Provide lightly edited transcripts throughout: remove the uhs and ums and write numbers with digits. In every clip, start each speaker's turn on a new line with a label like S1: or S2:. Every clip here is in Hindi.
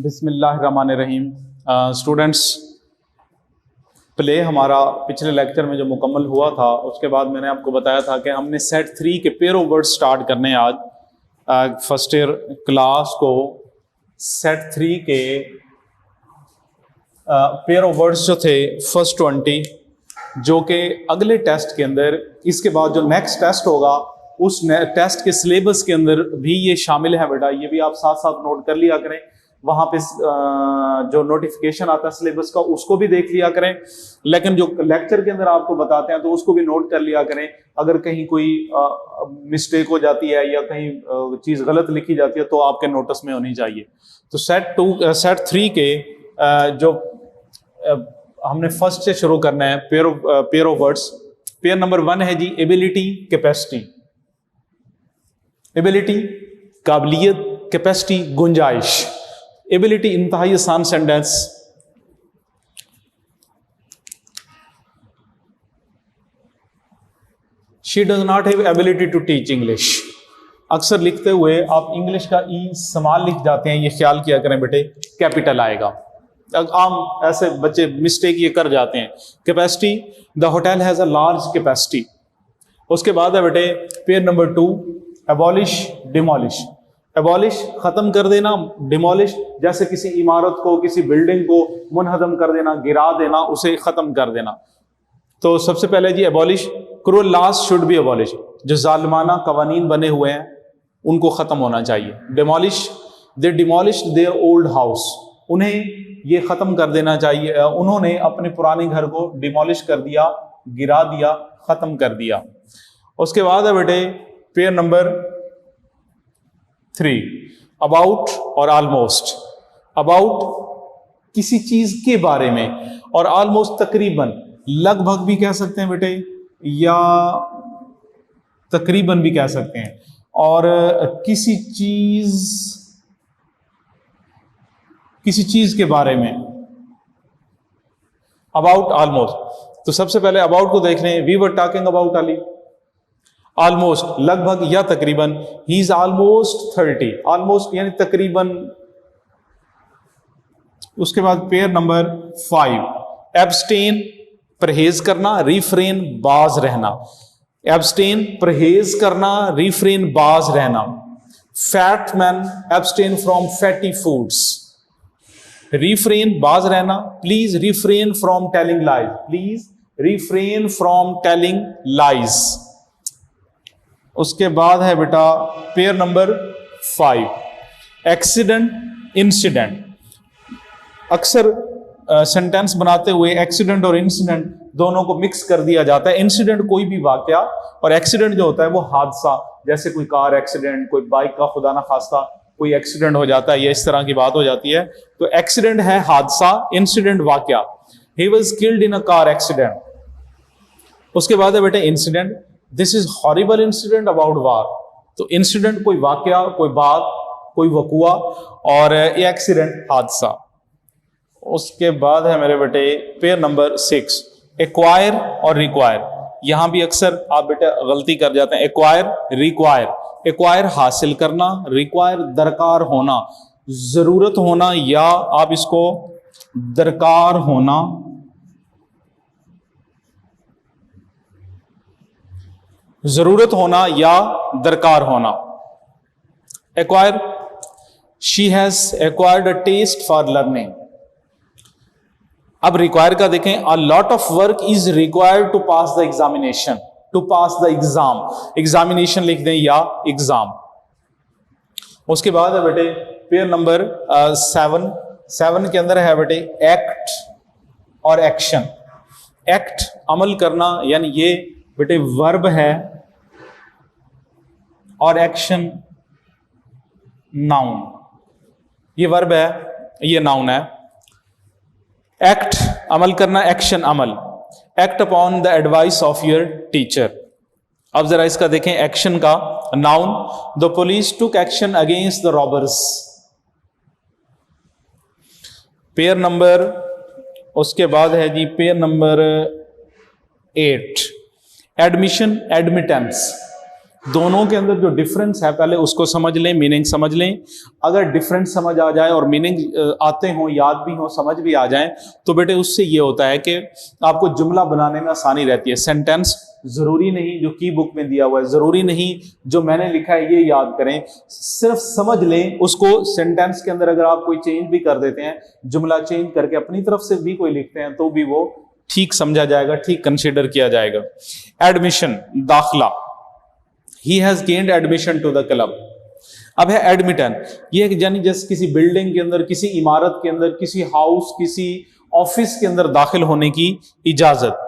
S1: बिस्मिल्लाहिर्रहमानिर्रहीम। स्टूडेंट्स, प्ले हमारा पिछले लेक्चर में जो मुकम्मल हुआ था उसके बाद मैंने आपको बताया था कि हमने सेट 3 के पेयर ऑफ वर्ड्स स्टार्ट करने हैं आज फर्स्ट ईयर क्लास को। सेट 3 के पेयर ऑफ वर्ड्स जो थे फर्स्ट 20, जो कि अगले टेस्ट के अंदर, इसके बाद जो नेक्स्ट टेस्ट होगा उस टेस्ट के सिलेबस के अंदर भी ये शामिल है बेटा। ये भी आप साथ साथ नोट कर लिया करें। वहां पे जो नोटिफिकेशन आता है सिलेबस का उसको भी देख लिया करें, लेकिन जो लेक्चर के अंदर आपको बताते हैं तो उसको भी नोट कर लिया करें। अगर कहीं कोई मिस्टेक हो जाती है या कहीं चीज गलत लिखी जाती है तो आपके नोटिस में होनी चाहिए। तो सेट 3 के जो हमने फर्स्ट से शुरू करना है pair of words. Pair number 1 है जी एबिलिटी कैपेसिटी। एबिलिटी काबिलियत, कैपेसिटी गुंजाइश। एबिलिटी इंतहाई आसान sentence. She does not have ability to teach English. अक्सर लिखते हुए आप इंग्लिश का ई स्मॉल लिख जाते हैं, ये ख्याल किया करें बेटे, कैपिटल आएगा। आम ऐसे बच्चे मिस्टेक ये कर जाते हैं। Capacity, the hotel has a large capacity. उसके बाद है बेटे pair number 2 abolish demolish. Abolish खत्म कर देना, डिमोलिश जैसे किसी इमारत को, किसी बिल्डिंग को मुनहदम कर देना, गिरा देना, उसे खत्म कर देना। तो सबसे पहले जी abolish, cruel laws should be abolish. जो जालिमाना कवानीन बने हुए हैं उनको खत्म होना चाहिए। Demolish, they demolish their old house. उन्हें ये खत्म कर देना चाहिए, उन्होंने अपने पुराने घर को डिमोलिश कर दिया, गिरा दिया, खत्म कर दिया। उसके बाद है बेटे पेयर नंबर 3 अबाउट और ऑलमोस्ट। अबाउट किसी चीज के बारे में, और ऑलमोस्ट तकरीबन, लगभग भी कह सकते हैं बेटे या तकरीबन भी कह सकते हैं। और किसी चीज के बारे में अबाउट ऑलमोस्ट। तो सबसे पहले अबाउट को देख लें। We were talking about Ali. Almost लगभग या तकरीबन, ही इज ऑलमोस्ट 30। ऑलमोस्ट यानी तकरीबन। उसके बाद पेयर नंबर 5 एब्सटेन परहेज करना, रिफ्रेन बाज रहना। एब्सटेन परहेज करना, रिफ्रेन बाज रहना। Fat man abstain from fatty foods. Refrain बाज रहना, please refrain from telling lies. Please refrain from telling lies. उसके बाद है बेटा पेयर नंबर 5 एक्सीडेंट इंसिडेंट। अक्सर सेंटेंस बनाते हुए एक्सीडेंट और इंसिडेंट दोनों को मिक्स कर दिया जाता है। इंसिडेंट कोई भी वाकया, और एक्सीडेंट जो होता है वो हादसा, जैसे कोई कार एक्सीडेंट, कोई बाइक का खुदा ना खास्ता कोई एक्सीडेंट हो जाता है, ये इस तरह की बात हो जाती है। तो एक्सीडेंट है हादसा, इंसिडेंट वाकया। He was killed in a car accident. उसके बाद है बेटे incident, this is horrible incident about war. तो इंसिडेंट कोई वाकया, कोई बात, कोई वकुआ, और एक्सीडेंट हादसा। उसके बाद है मेरे बेटे पेयर नंबर 6 एक्वायर और रिक्वायर। यहां भी अक्सर आप बेटे गलती कर जाते हैं। Acquire, require. एक्वायर हासिल करना, रिक्वायर दरकार होना, जरूरत होना, या आप इसको दरकार होना। जरूरत होना या दरकार होना। Acquire, she has acquired a taste for learning. अब रिक्वायर का देखें, a lot of work is required to pass the examination. To pass the exam, examination लिख दें या एग्जाम। उसके बाद है बेटे पेयर नंबर 7 के अंदर है बेटे एक्ट और एक्शन। एक्ट अमल करना, यानी ये बेटे वर्ब है, और एक्शन नाउन। ये वर्ब है, ये नाउन है। एक्ट अमल करना, action Amal. Act upon the advice of your teacher. अब जरा इसका देखें एक्शन का noun, the police took action against the robbers. Pair number, उसके बाद है जी पेयर नंबर 8 एडमिशन एडमिटेंस। दोनों के अंदर जो डिफरेंस है पहले उसको समझ लें, मीनिंग समझ लें। अगर डिफरेंस समझ आ जाए और मीनिंग आते हों, याद भी हो, समझ भी आ जाए, तो बेटे उससे ये होता है कि आपको जुमला बनाने में आसानी रहती है। सेंटेंस जरूरी नहीं जो की बुक में दिया हुआ है, जरूरी नहीं जो मैंने लिखा है ये याद करें, सिर्फ समझ लें उसको। सेंटेंस के अंदर अगर आप कोई चेंज भी कर देते हैं, जुमला चेंज करके अपनी तरफ से भी कोई लिखते हैं, तो भी वो ठीक समझा जाएगा, ठीक कंसीडर किया जाएगा। एडमिशन, दाखला, he has gained admission to the club. अब है एडमिटन, ये यानी जैसे किसी बिल्डिंग के अंदर, किसी इमारत के अंदर, किसी हाउस, किसी ऑफिस के अंदर दाखिल होने की इजाजत।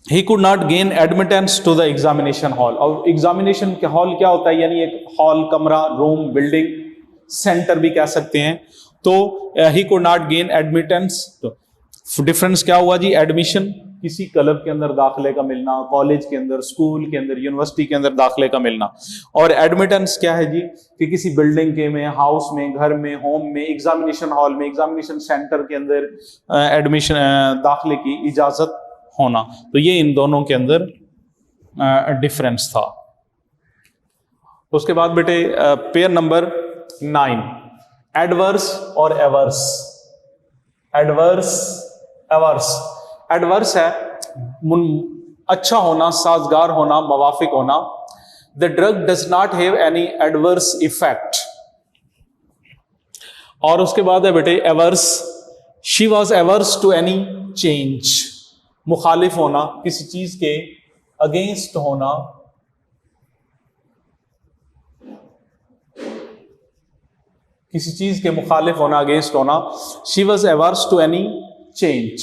S1: He could not gain admittance to the examination hall. और एग्जामिनेशन के हॉल क्या होता है, यानी एक हॉल, कमरा, रूम, बिल्डिंग, सेंटर भी कह सकते हैं। तो ही could not gain admittance. Difference क्या हुआ जी? एडमिशन किसी क्लब के अंदर दाखिले का मिलना, कॉलेज के अंदर, स्कूल के अंदर, यूनिवर्सिटी के अंदर दाखिले का मिलना। और एडमिटेंस क्या है जी? कि किसी बिल्डिंग के में, हाउस में, घर में, होम में, एग्जामिनेशन हॉल में, एग्जामिनेशन सेंटर के अंदर एडमिशन, दाखिले की इजाजत होना। तो ये इन दोनों के अंदर डिफरेंस था। उसके बाद बेटे पेयर नंबर 9, एडवर्स और एवर्स। Adverse, averse. एडवर्स है अच्छा होना, साजगार होना, मवाफिक होना। The drug does not have any adverse effect. और उसके बाद है बेटे averse, she was averse to any change. मुखालिफ होना, किसी चीज के अगेंस्ट होना, किसी चीज के मुखालिफ होना, अगेंस्ट होना। She was averse to any change.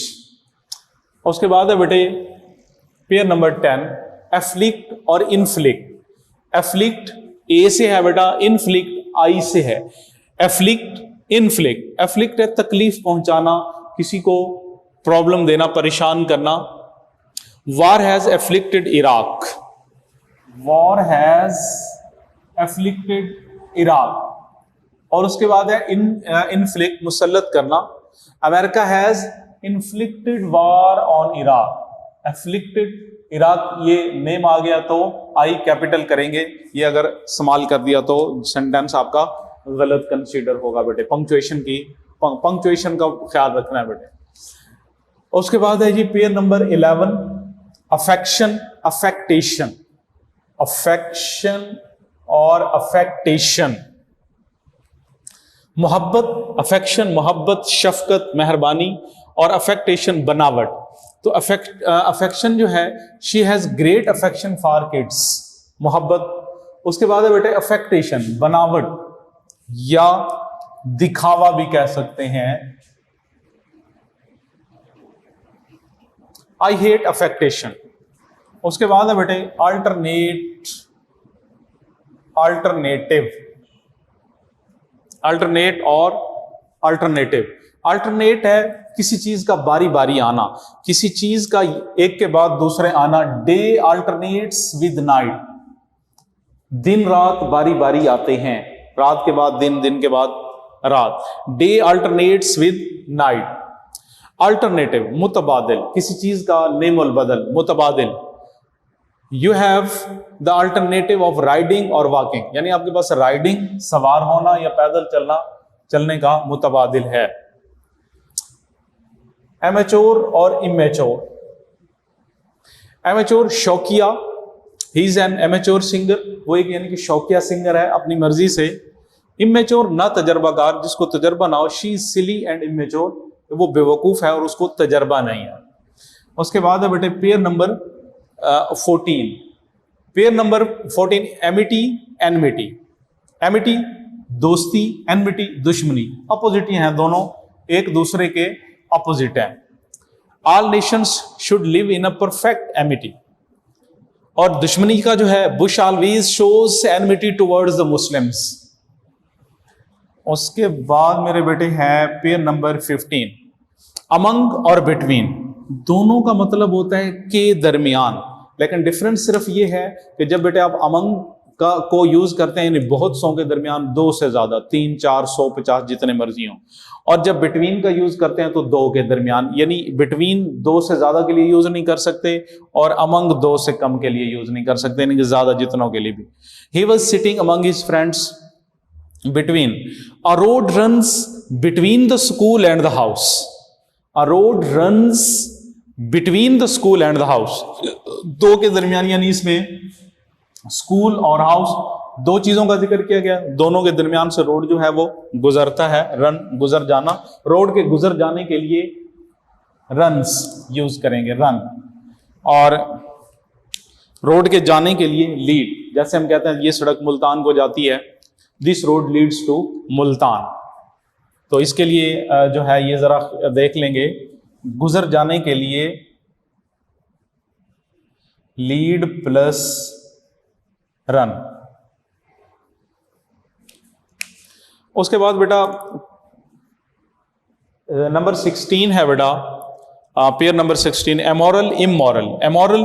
S1: उसके बाद है बेटे पेयर नंबर 10, एफ्लिक्ट और इनफ्लिक्ट। एफ्लिक्ट ए से है बेटा, इनफ्लिक्ट आई से है। एफ्लिक्ट, इनफ्लिक्ट। एफ्लिक्ट है तकलीफ पहुंचाना, किसी को प्रॉब्लम देना, परेशान करना। War has afflicted Iraq. War has afflicted Iraq. और उसके बाद है इनफ्लिक्ट, मुसल्लत करना। America has inflicted war on Iraq. Afflicted Iraq, ये नेम आ गया तो आई कैपिटल करेंगे, ये अगर इस्तेमाल कर दिया तो सेंटेंस आपका गलत कंसीडर होगा बेटे। पंक्चुएशन का ख्याल रखना है बेटे। उसके बाद है जी pair number 11, affection, affectation. Affection और अफेक्टेशन। मोहब्बत, अफेक्शन मोहब्बत, शफकत मेहरबानी, और अफेक्टेशन बनावट। तो अफेक्शन जो है, she has great affection for kids, मोहब्बत। उसके बाद है बेटे अफेक्टेशन, बनावट या दिखावा भी कह सकते हैं। I hate affectation. उसके बाद है बेटे अल्टरनेटिव, अल्टरनेट और अल्टरनेटिव। अल्टरनेट है किसी चीज का बारी बारी आना, किसी चीज का एक के बाद दूसरे आना। Day alternates with night. दिन रात बारी बारी आते हैं, रात के बाद दिन, दिन के बाद रात। Day alternates with night. Alternative, मुतबादिल, किसी चीज का नेमुल बदल, मुतबादिल। You have the alternative of riding और वॉकिंग, यानी आपके पास राइडिंग, सवार होना, या पैदल चलना, चलने का मुतबादिल है। एमेच्योर और इमेच्योर। एमेच्योर शौकिया, ही इज एन एमेच्योर सिंगर, वो एक यानी कि शौकिया सिंगर है अपनी मर्जी से। इमेच्योर ना तजर्बाकार, जिसको तजर्बा ना हो। She is silly and immature, वो बेवकूफ है और उसको तजर्बा नहीं है। उसके बाद है बेटे pair number 14। Pair number 14, Amity, enmity. Amity दोस्ती, एनमिटी दुश्मनी। अपोजिट ही हैं दोनों, एक दूसरे के अपोजिट हैं। All Nations should live in a perfect Amity. और दुश्मनी का जो है, Bush always shows enmity towards the Muslims. उसके बाद मेरे बेटे हैं पेयर नंबर 15, अमंग और बिटवीन। दोनों का मतलब होता है के दरमियान, लेकिन डिफरेंस सिर्फ ये है कि जब बेटे आप अमंग को यूज करते हैं, यानी बहुत सौ के दरमियान, 2 से ज्यादा, 3, 4, 100, 50 जितने मर्जी हो। और जब बिटवीन का यूज करते हैं तो 2 के दरमियान, यानी बिटवीन 2 से ज्यादा के लिए यूज नहीं कर सकते और अमंग 2 से कम के लिए यूज नहीं कर सकते, यानी कि ज्यादा जितनों के लिए भी। He was sitting among his friends between, a road runs between the school and the house, a road runs between the school and the house, 2 के दरमियान, यानी इसमें स्कूल और हाउस 2 चीजों का जिक्र किया गया, दोनों के दरमियान से रोड जो है वो गुजरता है, रन गुजर जाना, रोड के गुजर जाने के लिए रन्स यूज करेंगे, रन, और रोड के जाने के लिए लीड, जैसे हम कहते हैं ये सड़क मुल्तान को जाती है, this road leads to Multan, तो इसके लिए जो है ये जरा देख लेंगे, गुजर जाने के लिए लीड प्लस रन। उसके बाद बेटा नंबर 16 है बेटा, pair number 16, amoral immoral. Amoral,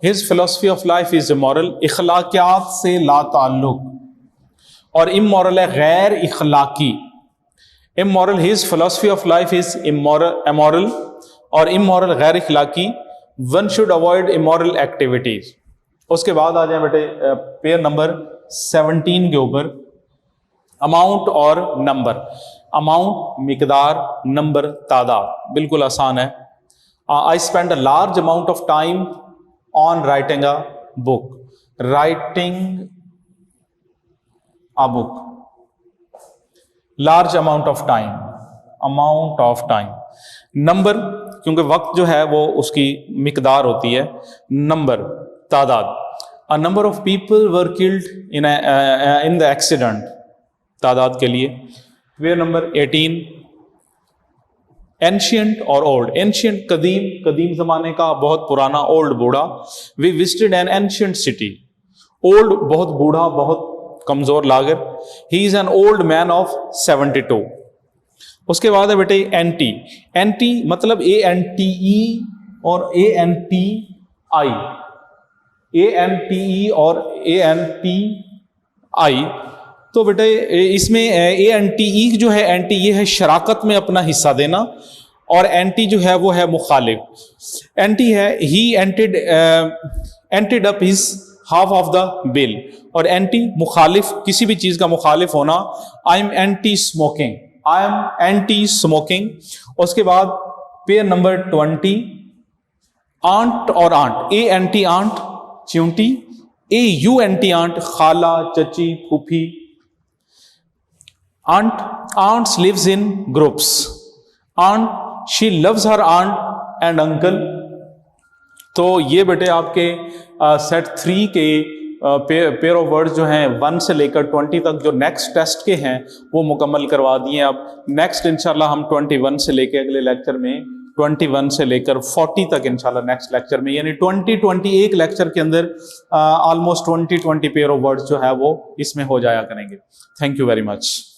S1: his philosophy of life is immoral, इखलाकियात से ला ताल्लुक, और इमोरल है गैर इखलाकी। Immoral, his philosophy of life is immoral, और इमोरल गैर इखलाकी, one should avoid immoral activities. उसके बाद आ जाए बेटे पेयर नंबर 17 के ऊपर, अमाउंट और नंबर। अमाउंट मिकदार, नंबर तादाद, बिल्कुल आसान है। I spend a large amount of time on writing a book, writing a book, large amount of time, amount of time. Number, क्योंकि वक्त जो है वो उसकी मिकदार होती है, नंबर तादाद। A number of people were killed in the accident, तादाद के लिए। पेयर नंबर 18, एंशियंट और ओल्ड। एंशियंट कदीम, कदीम जमाने का, बहुत पुराना, ओल्ड बूढ़ा। We visited an ancient city. Old बहुत बूढ़ा, बहुत कमजोर लागर, he is an old man of 72। उसके बाद है बेटे एंटी। एंटी मतलब ANTE और ANTI, ANTE और ANTI। तो बेटे इसमें ANTE जो है, एंटी, ये है शराकत में अपना हिस्सा देना, और एंटी जो है वो है मुखालिफ। एंटी है he anted up his half of the bill, और एंटी मुखालिफ, किसी भी चीज का मुखालिफ होना। I am anti smoking, I am anti smoking. उसके बाद पेयर नंबर 20, आंट और आंट। ANT आंट, च्यूंटी। AUNT आंट, खाला, चची, फूफी। Ant, ants lives in groups. Aunt, she loves her aunt and uncle. तो ये बेटे आपके सेट 3 के पेयर ऑफ वर्ड्स जो हैं 1 से लेकर 20 तक, जो नेक्स्ट टेस्ट के हैं वो मुकम्मल करवा दिए। अब नेक्स्ट इंशाल्लाह हम 21 से लेकर अगले लेक्चर में 21 से लेकर 40 तक इंशाल्लाह नेक्स्ट लेक्चर में, यानी 21 लेक्चर के अंदर ऑलमोस्ट 20 पेयर ऑफ वर्ड्स जो है वो इसमें हो जाया करेंगे। Thank you very much.